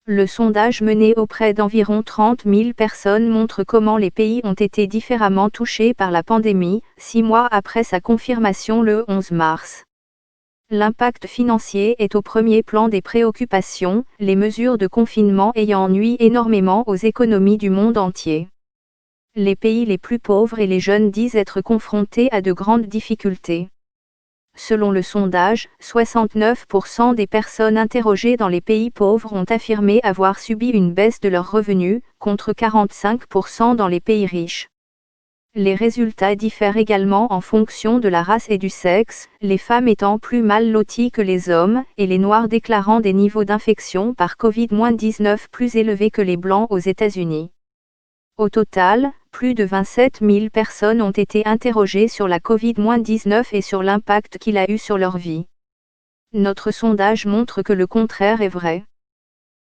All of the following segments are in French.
Le sondage mené auprès d'environ 30 000 personnes montre comment les pays ont été différemment touchés par la pandémie, 6 mois après sa confirmation le 11 mars. L'impact financier est au premier plan des préoccupations, les mesures de confinement ayant nui énormément aux économies du monde entier. Les pays les plus pauvres et les jeunes disent être confrontés à de grandes difficultés. Selon le sondage, 69% des personnes interrogées dans les pays pauvres ont affirmé avoir subi une baisse de leurs revenus, contre 45% dans les pays riches. Les résultats diffèrent également en fonction de la race et du sexe, les femmes étant plus mal loties que les hommes, et les Noirs déclarant des niveaux d'infection par Covid-19 plus élevés que les Blancs aux États-Unis. Au total, plus de 27 000 personnes ont été interrogées sur la Covid-19 et sur l'impact qu'il a eu sur leur vie. Notre sondage montre que le contraire est vrai.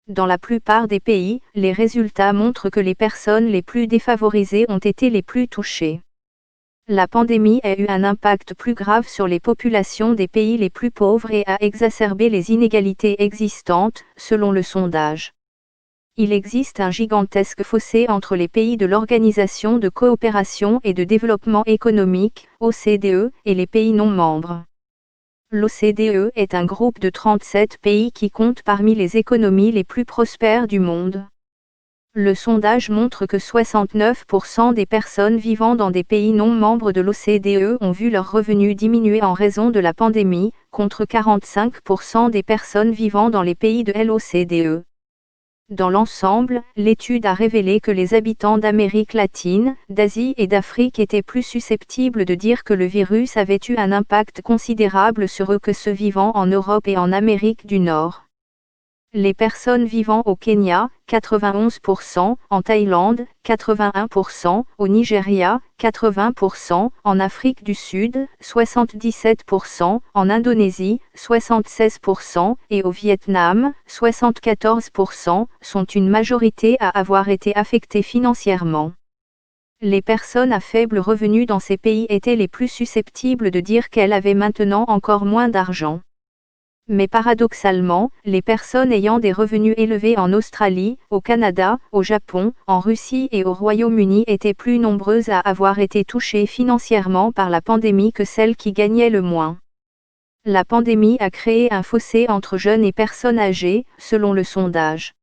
Dans la plupart des pays, les résultats montrent que les personnes les plus défavorisées ont été les plus touchées. La pandémie a eu un impact plus grave sur les populations des pays les plus pauvres et a exacerbé les inégalités existantes, selon le sondage. Il existe un gigantesque fossé entre les pays de l'Organisation de coopération et de développement économique, OCDE, et les pays non membres. L'OCDE est un groupe de 37 pays qui compte parmi les économies les plus prospères du monde. Le sondage montre que 69% des personnes vivant dans des pays non membres de l'OCDE ont vu leurs revenus diminuer en raison de la pandémie, contre 45% des personnes vivant dans les pays de l'OCDE. Dans l'ensemble, l'étude a révélé que les habitants d'Amérique latine, d'Asie et d'Afrique étaient plus susceptibles de dire que le virus avait eu un impact considérable sur eux que ceux vivant en Europe et en Amérique du Nord. Les personnes vivant au Kenya, 91%, en Thaïlande, 81%, au Nigeria, 80%, en Afrique du Sud, 77%, en Indonésie, 76%, et au Vietnam, 74%, sont une majorité à avoir été affectées financièrement. Les personnes à faible revenu dans ces pays étaient les plus susceptibles de dire qu'elles avaient maintenant encore moins d'argent. Mais paradoxalement, les personnes ayant des revenus élevés en Australie, au Canada, au Japon, en Russie et au Royaume-Uni étaient plus nombreuses à avoir été touchées financièrement par la pandémie que celles qui gagnaient le moins. La pandémie a créé un fossé entre jeunes et personnes âgées, selon le sondage.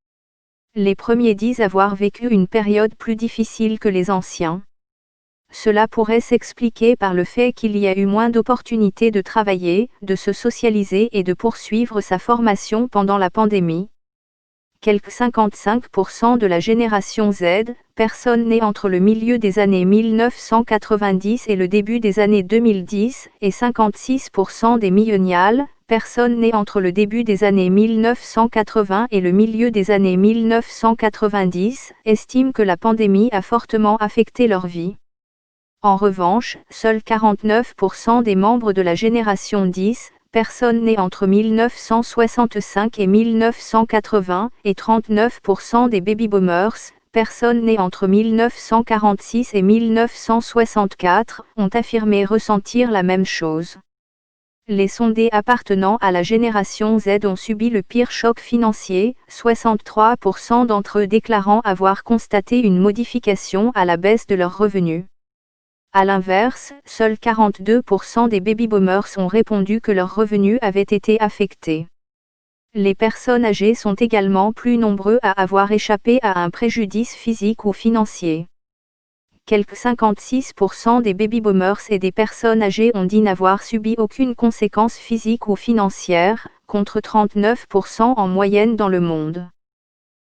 Les premiers disent avoir vécu une période plus difficile que les anciens. Cela pourrait s'expliquer par le fait qu'il y a eu moins d'opportunités de travailler, de se socialiser et de poursuivre sa formation pendant la pandémie. Quelque 55% de la génération Z, personnes nées entre le milieu des années 1990 et le début des années 2010, et 56% des millénials, personnes nées entre le début des années 1980 et le milieu des années 1990, estiment que la pandémie a fortement affecté leur vie. En revanche, seuls 49% des membres de la génération 10, personnes nées entre 1965 et 1980, et 39% des baby-boomers, personnes nées entre 1946 et 1964, ont affirmé ressentir la même chose. Les sondés appartenant à la génération Z ont subi le pire choc financier, 63% d'entre eux déclarant avoir constaté une modification à la baisse de leurs revenus. A l'inverse, seuls 42% des baby-boomers ont répondu que leurs revenus avaient été affectés. Les personnes âgées sont également plus nombreux à avoir échappé à un préjudice physique ou financier. Quelque 56% des baby-boomers et des personnes âgées ont dit n'avoir subi aucune conséquence physique ou financière, contre 39% en moyenne dans le monde.